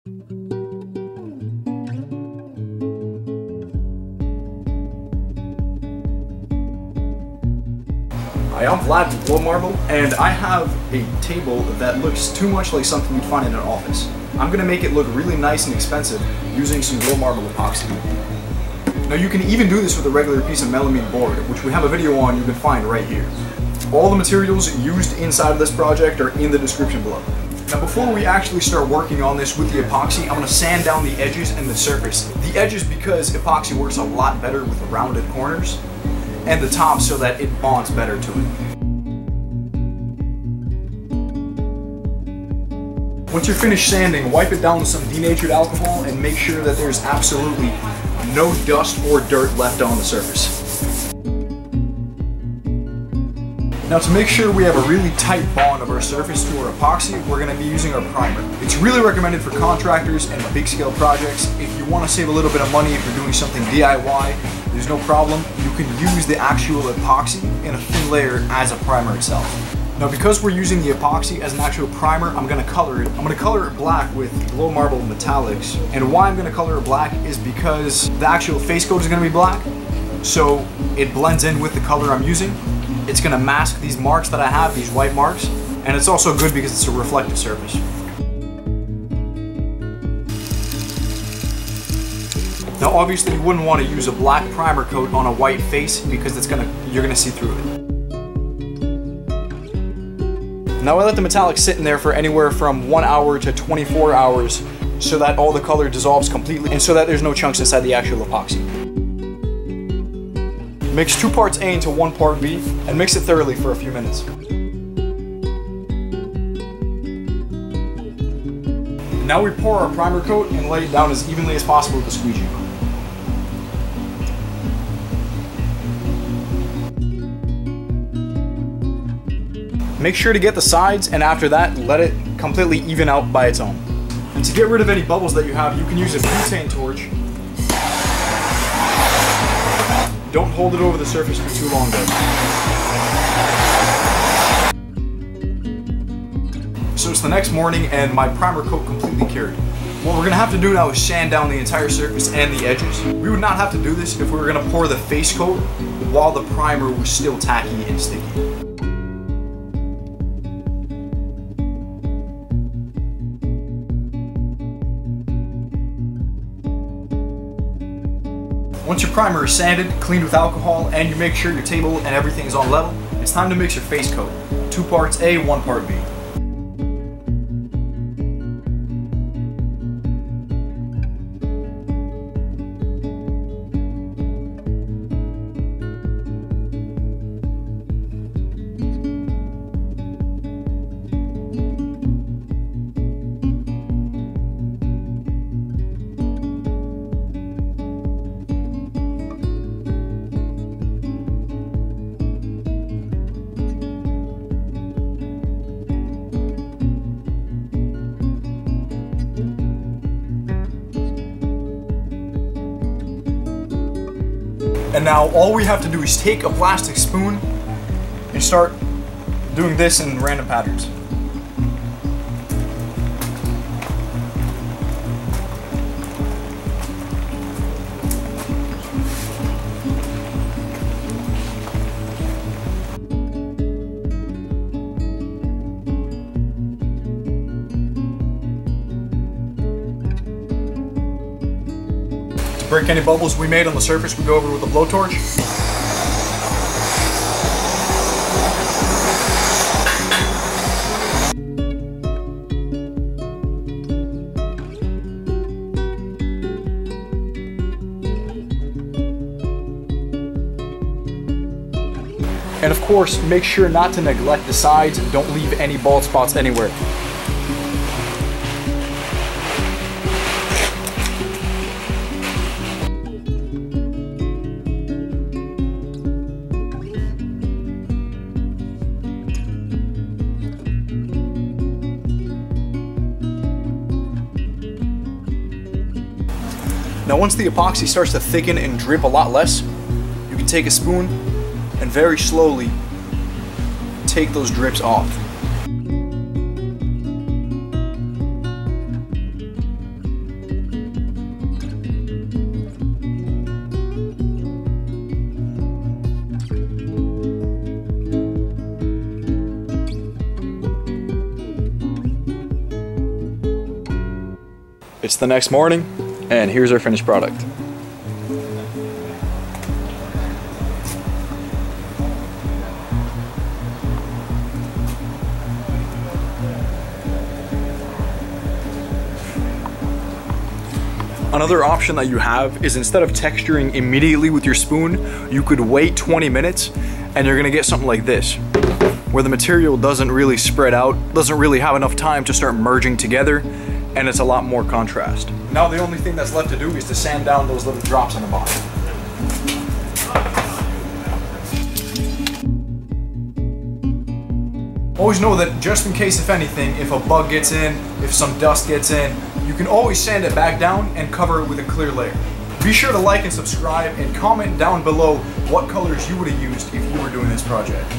Hi, I'm Vlad with Glow Marble, and I have a table that looks too much like something you'd find in an office. I'm going to make it look really nice and expensive using some Glow Marble epoxy. Now you can even do this with a regular piece of melamine board, which we have a video on you can find right here. All the materials used inside of this project are in the description below. Now before we actually start working on this with the epoxy, I'm going to sand down the edges and the surface. The edges because epoxy works a lot better with rounded corners, and the top so that it bonds better to it. Once you're finished sanding, wipe it down with some denatured alcohol and make sure that there's absolutely no dust or dirt left on the surface. Now to make sure we have a really tight bond of our surface to our epoxy, we're going to be using our primer. It's really recommended for contractors and big scale projects. If you want to save a little bit of money, if you're doing something DIY, there's no problem. You can use the actual epoxy in a thin layer as a primer itself. Now because we're using the epoxy as an actual primer, I'm going to color it. I'm going to color it black with Glow Marble Metallics. And why I'm going to color it black is because the actual face coat is going to be black, so it blends in with the color I'm using. It's going to mask these marks that I have, these white marks, and it's also good because it's a reflective surface. Now obviously you wouldn't want to use a black primer coat on a white face because you're going to see through it. Now I let the metallic sit in there for anywhere from 1 hour to 24 hours so that all the color dissolves completely and so that there's no chunks inside the actual epoxy. Mix 2 parts A into 1 part B and mix it thoroughly for a few minutes. Now we pour our primer coat and lay it down as evenly as possible with a squeegee. Make sure to get the sides, and after that, let it completely even out by its own. And to get rid of any bubbles that you have, you can use a butane torch. Don't hold it over the surface for too long though. So it's the next morning and my primer coat completely cured. What we're gonna have to do now is sand down the entire surface and the edges. We would not have to do this if we were gonna pour the face coat while the primer was still tacky and sticky. Once your primer is sanded, cleaned with alcohol, and you make sure your table and everything is on level, it's time to mix your face coat. 2 parts A, 1 part B. And now all we have to do is take a plastic spoon and start doing this in random patterns. To break any bubbles we made on the surface, we go over with a blowtorch. And of course, make sure not to neglect the sides and don't leave any bald spots anywhere. Now once the epoxy starts to thicken and drip a lot less, you can take a spoon and very slowly take those drips off. It's the next morning, and here's our finished product. Another option that you have is instead of texturing immediately with your spoon, you could wait 20 minutes and you're gonna get something like this, where the material doesn't really spread out, doesn't really have enough time to start merging together, and it's a lot more contrast. Now the only thing that's left to do is to sand down those little drops on the bottom. Always know that just in case, if anything, if a bug gets in, if some dust gets in, you can always sand it back down and cover it with a clear layer. Be sure to like and subscribe and comment down below what colors you would have used if you were doing this project.